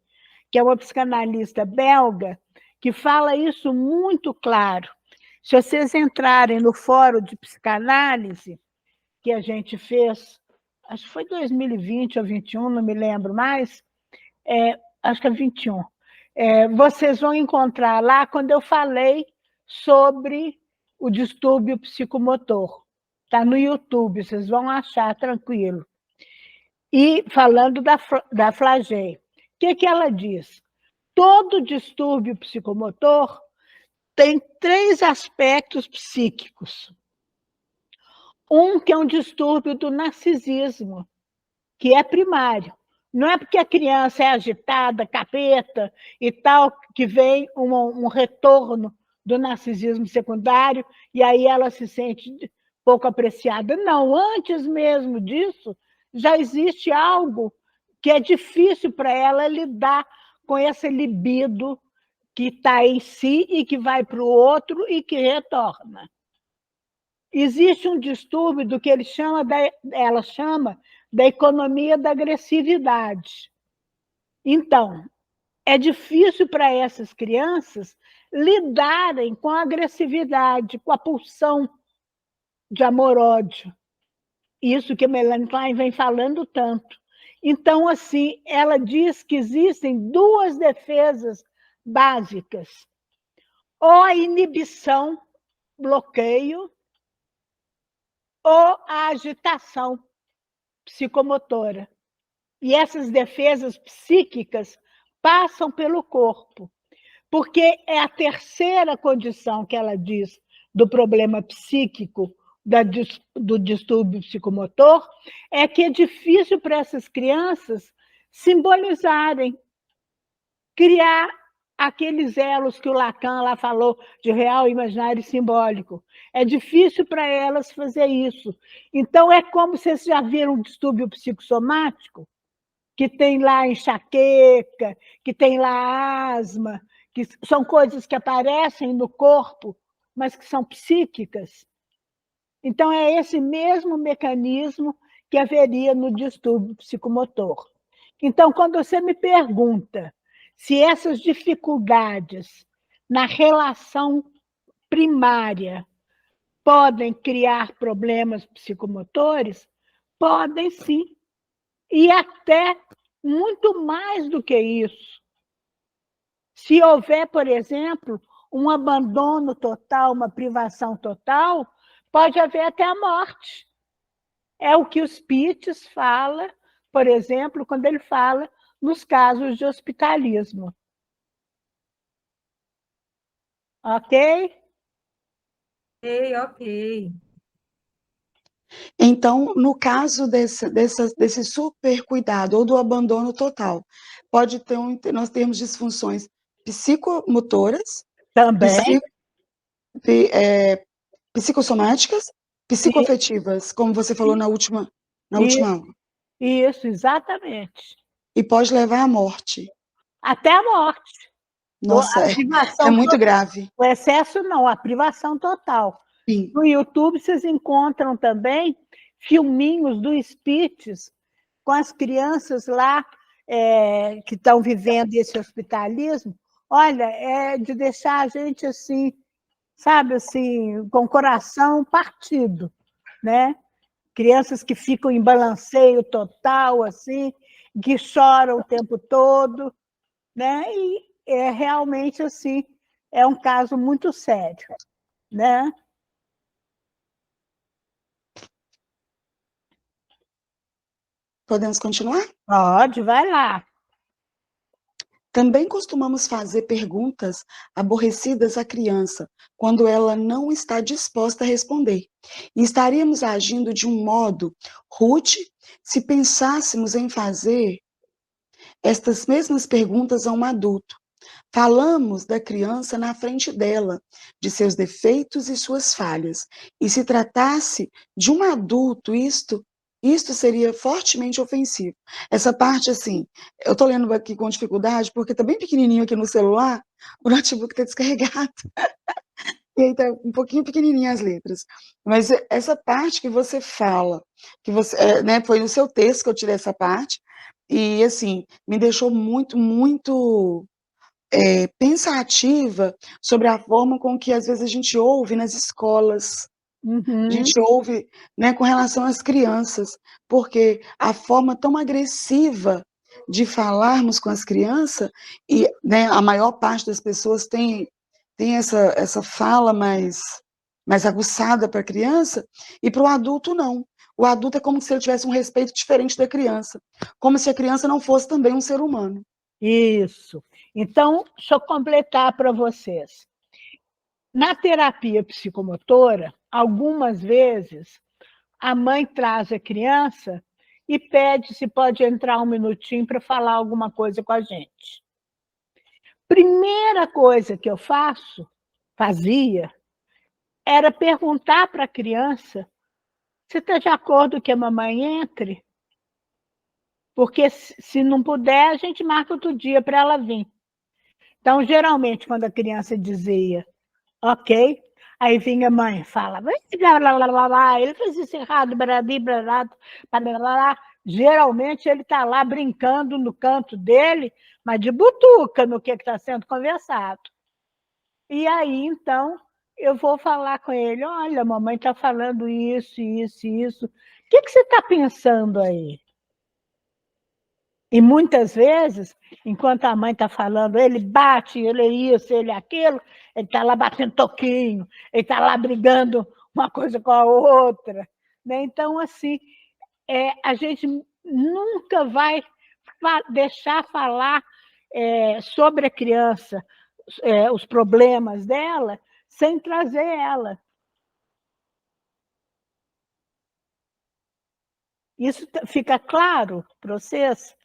que é uma psicanalista belga, que fala isso muito claro. Se vocês entrarem no fórum de psicanálise que a gente fez, acho que foi 2020 ou 2021, não me lembro mais, acho que é 21, vocês vão encontrar lá quando eu falei sobre o distúrbio psicomotor. Está no YouTube, vocês vão achar tranquilo. E falando da Flagey, o que ela diz? Todo distúrbio psicomotor tem 3 aspectos psíquicos. Um que é um distúrbio do narcisismo, que é primário. Não é porque a criança é agitada, capeta e tal, que vem um retorno do narcisismo secundário e aí ela se sente pouco apreciada. Não, antes mesmo disso, já existe algo que é difícil para ela lidar com esse libido que está em si e que vai para o outro e que retorna. Existe um distúrbio do que ela chama da economia da agressividade. Então, é difícil para essas crianças lidarem com a agressividade, com a pulsão de amor-ódio. Isso que a Melanie Klein vem falando tanto. Então, assim, ela diz que existem 2 defesas básicas. Ou a inibição, bloqueio, ou a agitação psicomotora. E essas defesas psíquicas passam pelo corpo, porque é a terceira condição que ela diz do problema psíquico, do distúrbio psicomotor, é que é difícil para essas crianças simbolizarem, criar aqueles elos que o Lacan lá falou de real, imaginário e simbólico. É difícil para elas fazer isso. Então, é como vocês já viram um distúrbio psicossomático, que tem lá enxaqueca, que tem lá asma, que são coisas que aparecem no corpo, mas que são psíquicas. Então, é esse mesmo mecanismo que haveria no distúrbio psicomotor. Então, quando você me pergunta se essas dificuldades na relação primária podem criar problemas psicomotores, podem sim. E até muito mais do que isso. Se houver, por exemplo, um abandono total, uma privação total, pode haver até a morte. É o que o Spitz fala, por exemplo, quando ele fala nos casos de hospitalismo. Ok? Ok. Então, no caso desse super cuidado ou do abandono total, pode ter nós temos disfunções psicomotoras, Também. psicossomáticas, psicoafetivas, como você falou na última aula. Isso, exatamente. E pode levar à morte. Até a morte. Nossa, é muito grave. O excesso não, a privação total. Sim. No YouTube, vocês encontram também filminhos do Spitz com as crianças lá que estão vivendo esse hospitalismo, olha, é de deixar a gente assim, sabe, assim, com o coração partido, né? Crianças que ficam em balanceio total, assim, que choram o tempo todo, né? E é realmente assim, é um caso muito sério, né? Podemos continuar? Pode, vai lá. Também costumamos fazer perguntas aborrecidas à criança, quando ela não está disposta a responder. E estaríamos agindo de um modo rude se pensássemos em fazer estas mesmas perguntas a um adulto. Falamos da criança na frente dela, de seus defeitos e suas falhas. E se tratasse de um adulto, isto seria fortemente ofensivo. Essa parte, assim, eu estou lendo aqui com dificuldade, porque está bem pequenininho aqui no celular, o notebook está descarregado. E aí está um pouquinho pequenininha as letras. Mas essa parte que você fala, que você, né, foi no seu texto que eu tirei essa parte, e, assim, me deixou muito, muito pensativa sobre a forma com que, às vezes, a gente ouve nas escolas, a gente ouve, né, com relação às crianças, porque a forma tão agressiva de falarmos com as crianças, e, né, a maior parte das pessoas tem essa fala mais aguçada para a criança, e para o adulto não. O adulto é como se ele tivesse um respeito diferente da criança, como se a criança não fosse também um ser humano. Isso. Então, deixa eu completar para vocês. Na terapia psicomotora, algumas vezes, a mãe traz a criança e pede se pode entrar um minutinho para falar alguma coisa com a gente. Primeira coisa que eu fazia, era perguntar para a criança: você está de acordo que a mamãe entre? Porque se não puder, a gente marca outro dia para ela vir. Então, geralmente, quando a criança dizia ok, aí vinha a mãe, fala, ele fez isso errado, geralmente ele está lá brincando no canto dele, mas de butuca no que está sendo conversado. E aí, então, eu vou falar com ele, olha, a mamãe está falando isso, isso, isso, o que você está pensando aí? E muitas vezes, enquanto a mãe está falando, ele bate, ele é isso, ele é aquilo, ele está lá batendo toquinho, ele está lá brigando uma coisa com a outra. Né? Então, assim, a gente nunca vai deixar falar sobre a criança, os problemas dela, sem trazer ela. Isso fica claro para vocês?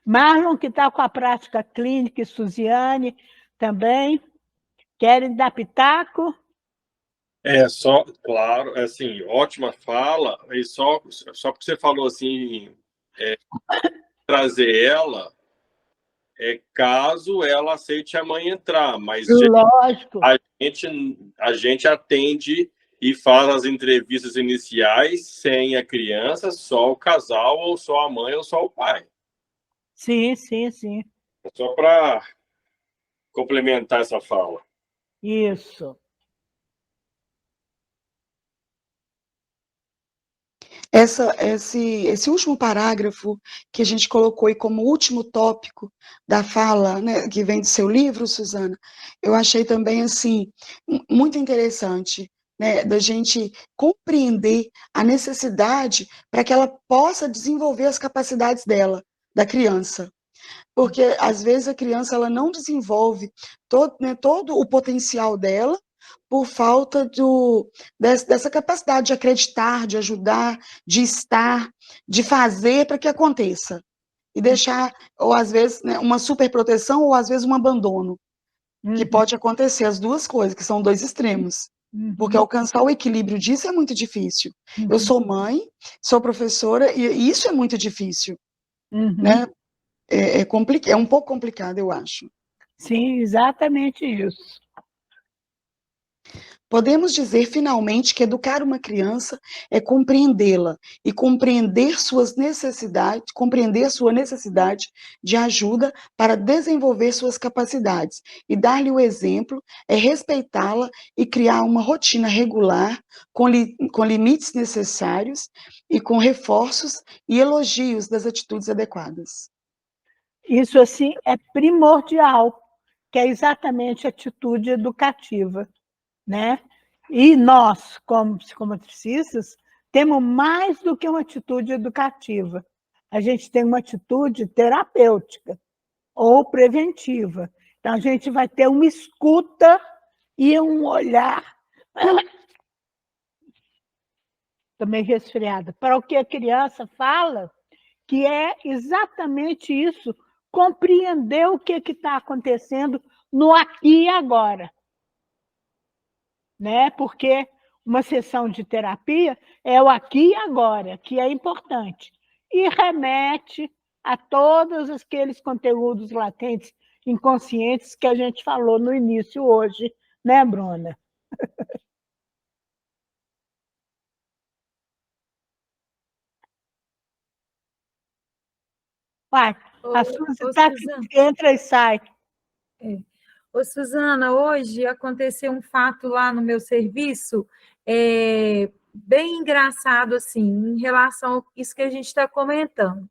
Marlon, que está com a prática clínica, e Suziane também. Querem dar pitaco? Só, claro, assim, ótima fala, e só porque você falou assim, trazer ela, caso ela aceite a mãe entrar, mas lógico, a gente atende e faz as entrevistas iniciais sem a criança, só o casal, ou só a mãe, ou só o pai. Sim, sim, sim. Só para complementar essa fala. Isso. Esse último parágrafo que a gente colocou aí como último tópico da fala, né, que vem do seu livro, Suzana, eu achei também assim muito interessante, né, da gente compreender a necessidade para que ela possa desenvolver as capacidades dela, da criança. Porque às vezes a criança ela não desenvolve todo o potencial dela, por falta dessa capacidade de acreditar, de ajudar, de estar, de fazer para que aconteça. E deixar, ou às vezes, né, uma superproteção, ou às vezes um abandono, que pode acontecer, as duas coisas, que são dois extremos. Porque alcançar o equilíbrio disso é muito difícil. Eu sou mãe, sou professora, e isso é muito difícil. Né? É um pouco complicado, eu acho. Sim, exatamente isso. Podemos dizer, finalmente, que educar uma criança é compreendê-la e compreender compreender sua necessidade de ajuda para desenvolver suas capacidades. E dar-lhe o exemplo é respeitá-la e criar uma rotina regular, com limites necessários e com reforços e elogios das atitudes adequadas. Isso, assim, é primordial, que é exatamente a atitude educativa, né? E nós, como psicomotricistas, temos mais do que uma atitude educativa. A gente tem uma atitude terapêutica ou preventiva. Então, a gente vai ter uma escuta e um olhar, também resfriada, para o que a criança fala, que é exatamente isso, compreender o que está acontecendo no aqui e agora. Né? Porque uma sessão de terapia é o aqui e agora, que é importante. E remete a todos aqueles conteúdos latentes, inconscientes, que a gente falou no início hoje, né, Bruna? Vai, a Suzy está que entra e sai. Ô, Suzana, hoje aconteceu um fato lá no meu serviço, bem engraçado, assim, em relação a isso que a gente está comentando.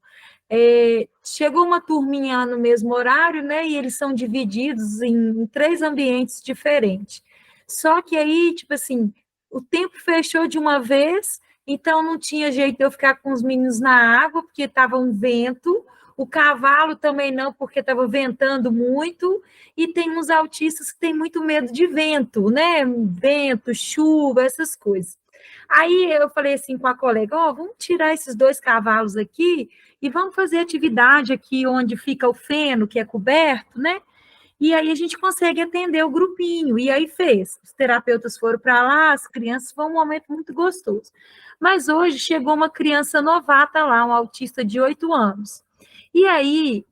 Chegou uma turminha lá no mesmo horário, né, e eles são divididos em 3 ambientes diferentes. Só que aí, tipo assim, o tempo fechou de uma vez, então não tinha jeito de eu ficar com os meninos na água, porque estava um vento, o cavalo também não, porque estava ventando muito, e tem uns autistas que têm muito medo de vento, né? Vento, chuva, essas coisas. Aí eu falei assim com a colega, vamos tirar esses 2 cavalos aqui e vamos fazer atividade aqui onde fica o feno, que é coberto, né? E aí a gente consegue atender o grupinho. E aí fez. Os terapeutas foram para lá, as crianças, foi um momento muito gostoso. Mas hoje chegou uma criança novata lá, um autista de 8 anos. E aí,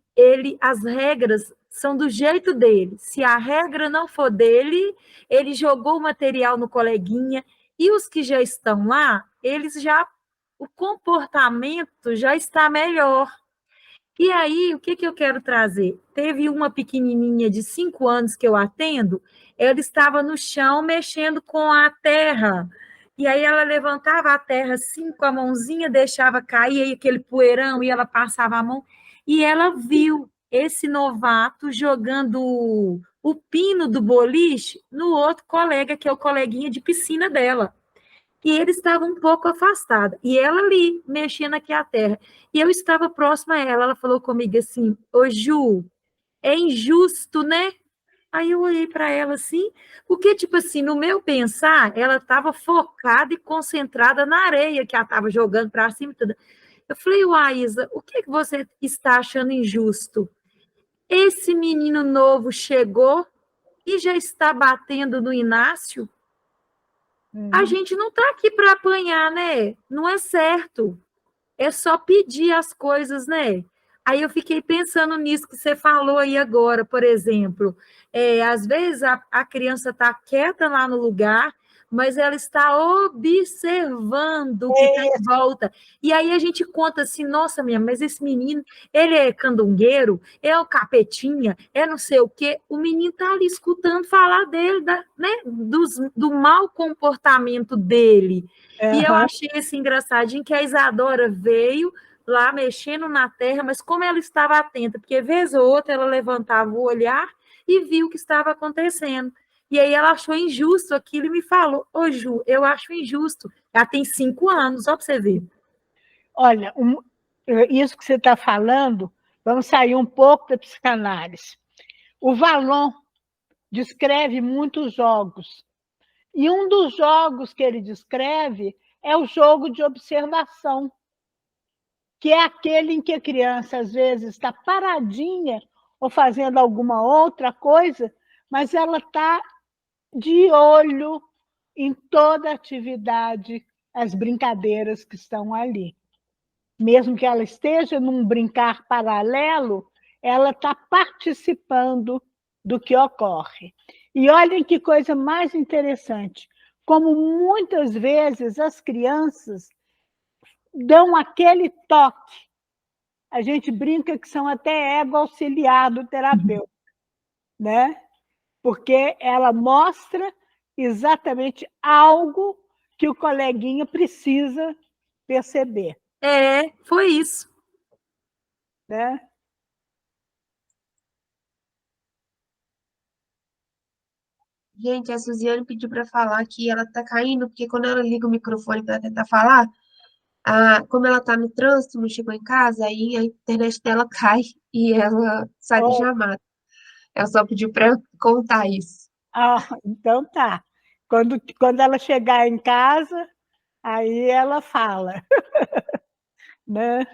as regras são do jeito dele. Se a regra não for dele, ele jogou o material no coleguinha, e os que já estão lá, o comportamento já está melhor. E aí, o que eu quero trazer? Teve uma pequenininha de 5 anos que eu atendo, ela estava no chão mexendo com a terra, e aí ela levantava a terra assim com a mãozinha, deixava cair aí aquele poeirão, e ela passava a mão, e ela viu esse novato jogando o pino do boliche no outro colega, que é o coleguinha de piscina dela. E ele estava um pouco afastado, e ela ali, mexendo aqui a terra. E eu estava próxima a ela, ela falou comigo assim, ô Ju, é injusto, né? Aí eu olhei para ela assim, porque, tipo assim, no meu pensar, ela estava focada e concentrada na areia que ela estava jogando para cima e tudo. Eu falei, uai, Isa, o que você está achando injusto? Esse menino novo chegou e já está batendo no Inácio? A gente não está aqui para apanhar, né? Não é certo. É só pedir as coisas, né? Aí eu fiquei pensando nisso que você falou aí agora, por exemplo. Às vezes a criança está quieta lá no lugar, mas ela está observando o que está em volta. E aí a gente conta assim, nossa, mas esse menino, ele é candongueiro, é o capetinha, é não sei o quê. O menino está ali escutando falar dele, né? Do mau comportamento dele. E eu achei assim, engraçadinho que a Isadora veio lá mexendo na terra, mas como ela estava atenta, porque vez ou outra ela levantava o olhar e viu o que estava acontecendo. E aí ela achou injusto aquilo e me falou, ô Ju, eu acho injusto. Ela tem 5 anos, só para você ver. Olha, isso que você está falando, vamos sair um pouco da psicanálise. O Vallon descreve muitos jogos. E um dos jogos que ele descreve é o jogo de observação, que é aquele em que a criança, às vezes, está paradinha ou fazendo alguma outra coisa, mas ela está de olho em toda a atividade, as brincadeiras que estão ali. Mesmo que ela esteja num brincar paralelo, ela está participando do que ocorre. E olhem que coisa mais interessante. como muitas vezes as crianças dão aquele toque. A gente brinca que são até ego auxiliar do terapeuta, né? Porque ela mostra exatamente algo que o coleguinha precisa perceber, Foi isso. né? Gente, a Suziane pediu para falar que ela tá caindo, porque quando ela liga o microfone para tentar falar, como ela tá no trânsito, não chegou em casa, aí a internet dela cai e ela sai da Oh, chamada. Ela só pediu para contar isso. então tá. Quando ela chegar em casa, aí ela fala, né?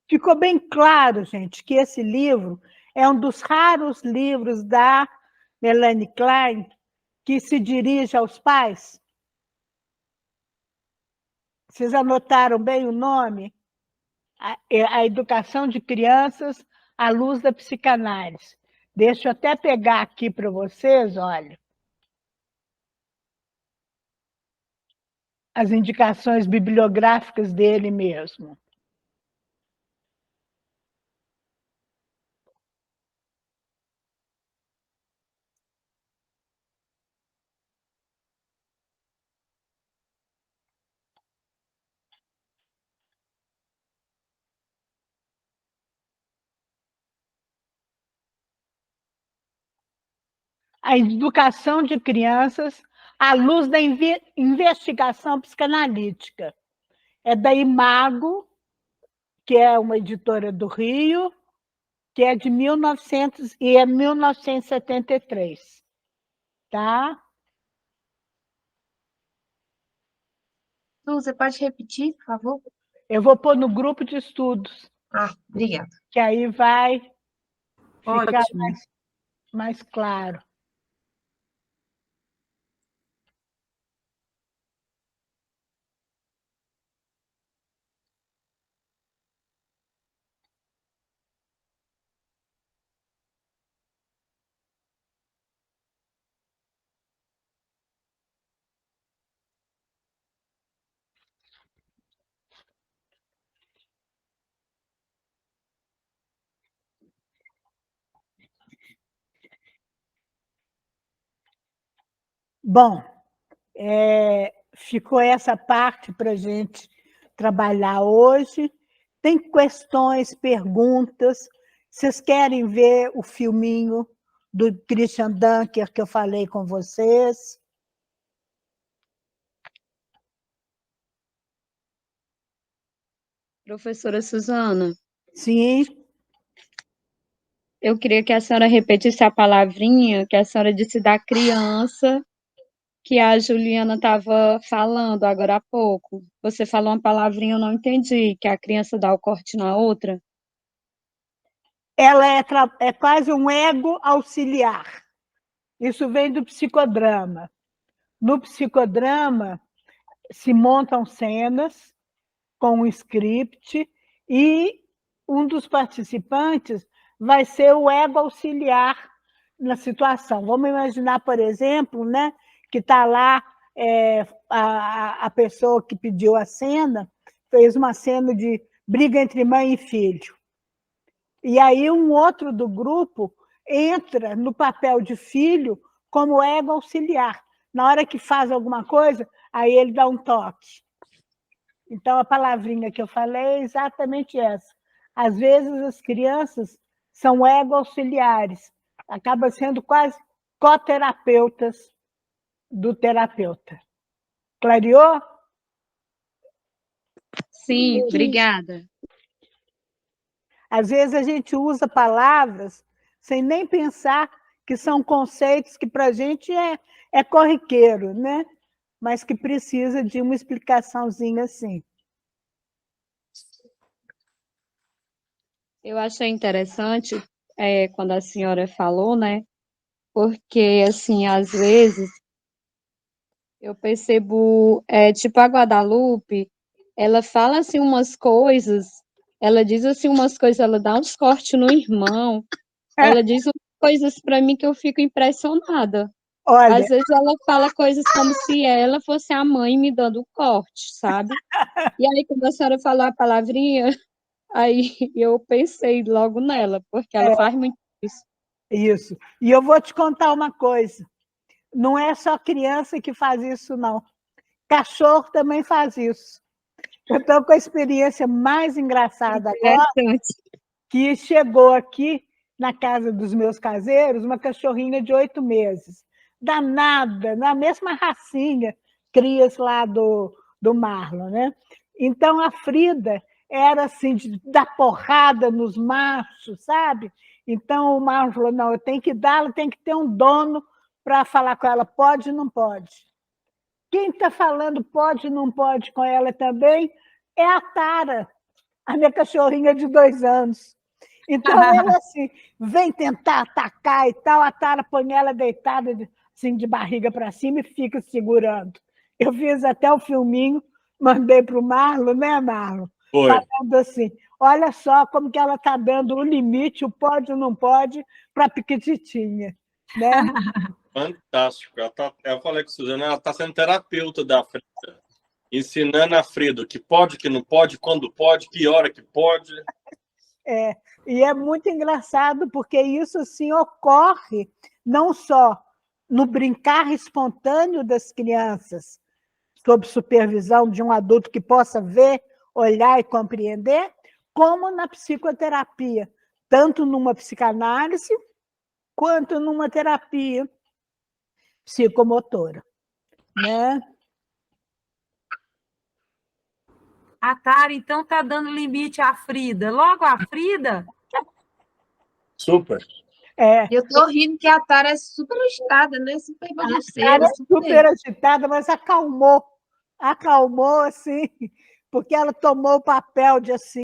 Ficou bem claro, gente, que esse livro é um dos raros livros da Melanie Klein que se dirige aos pais. Vocês anotaram bem o nome? A Educação de Crianças à Luz da Psicanálise. Deixa eu até pegar aqui para vocês, olha. As indicações bibliográficas dele mesmo. A Educação de Crianças à Luz da Investigação Psicanalítica. É da Imago, que é uma editora do Rio, que é de 1973. Tá? Você pode repetir, por favor? Eu vou pôr no grupo de estudos, Obrigada. que aí vai ficar Ótimo. mais claro. Bom, ficou essa parte para a gente trabalhar hoje. Tem questões, perguntas? Vocês querem ver o filminho do Christian Dunker que eu falei com vocês? Professora Suzana, Sim, eu queria que a senhora repetisse a palavrinha que a senhora disse da criança que a Juliana estava falando agora há pouco. Você falou uma palavrinha, eu não entendi, que a criança dá o corte na outra. ela é quase um ego auxiliar. Isso vem do psicodrama. No psicodrama, se montam cenas com um script e um dos participantes vai ser o ego auxiliar na situação. Vamos imaginar, por exemplo, né, que está lá a pessoa que pediu a cena, fez uma cena de briga entre mãe e filho. E aí um outro do grupo entra no papel de filho como ego auxiliar. Na hora que faz alguma coisa, aí ele dá um toque. Então, a palavrinha que eu falei é exatamente essa. Às vezes, as crianças são ego-auxiliares, acabam sendo quase coterapeutas do terapeuta. Clareou? Sim, obrigada. Às vezes, a gente usa palavras sem nem pensar que são conceitos que, para a gente, é corriqueiro, né? Mas que precisa de uma explicaçãozinha assim. Eu achei interessante quando a senhora falou, né? Porque, assim, às vezes eu percebo, tipo a Guadalupe, ela fala assim umas coisas, ela diz assim umas coisas, ela dá uns cortes no irmão, ela diz coisas para mim que eu fico impressionada. Olha, Às vezes ela fala coisas como se ela fosse a mãe me dando corte, sabe? E aí, quando a senhora falou a palavrinha, aí eu pensei logo nela, porque ela faz muito isso. isso. E eu vou te contar uma coisa. Não é só criança que faz isso, não. Cachorro também faz isso. Eu estou com a experiência mais engraçada agora, Interessante. que chegou aqui na casa dos meus caseiros uma cachorrinha de 8 meses. Danada, na mesma racinha, crias lá do Marlon, né? Então, a Frida era assim, de dar porrada nos machos, sabe? Então, o Marlon falou, não, eu tenho que dar, ela tem que ter um dono para falar com ela, pode ou não pode. Quem está falando pode ou não pode com ela também é a Tara, a minha cachorrinha de 2 anos. Então, ela assim, vem tentar atacar e tal, a Tara põe ela deitada assim, de barriga para cima e fica segurando. Eu fiz até o filminho, mandei para o Marlon, né, Marlon? Foi. Falando assim, olha só como que ela está dando o limite, o pode ou não pode, para a Piquititinha, né? Fantástico. Eu falei com a Suzana, ela está sendo terapeuta da Frida, ensinando a Frida o que pode, o que não pode, quando pode, que hora que pode. E é muito engraçado, porque isso assim, ocorre não só no brincar espontâneo das crianças, sob supervisão de um adulto que possa ver, olhar e compreender, como na psicoterapia, tanto numa psicanálise quanto numa terapia psicomotora, né? A Tara, então, está dando limite à Frida. Logo a Frida, Super. Eu tô rindo que a Tara é super agitada, né? Super A bagunceira, cara é super agitada, mas acalmou, assim, porque ela tomou o papel de assim,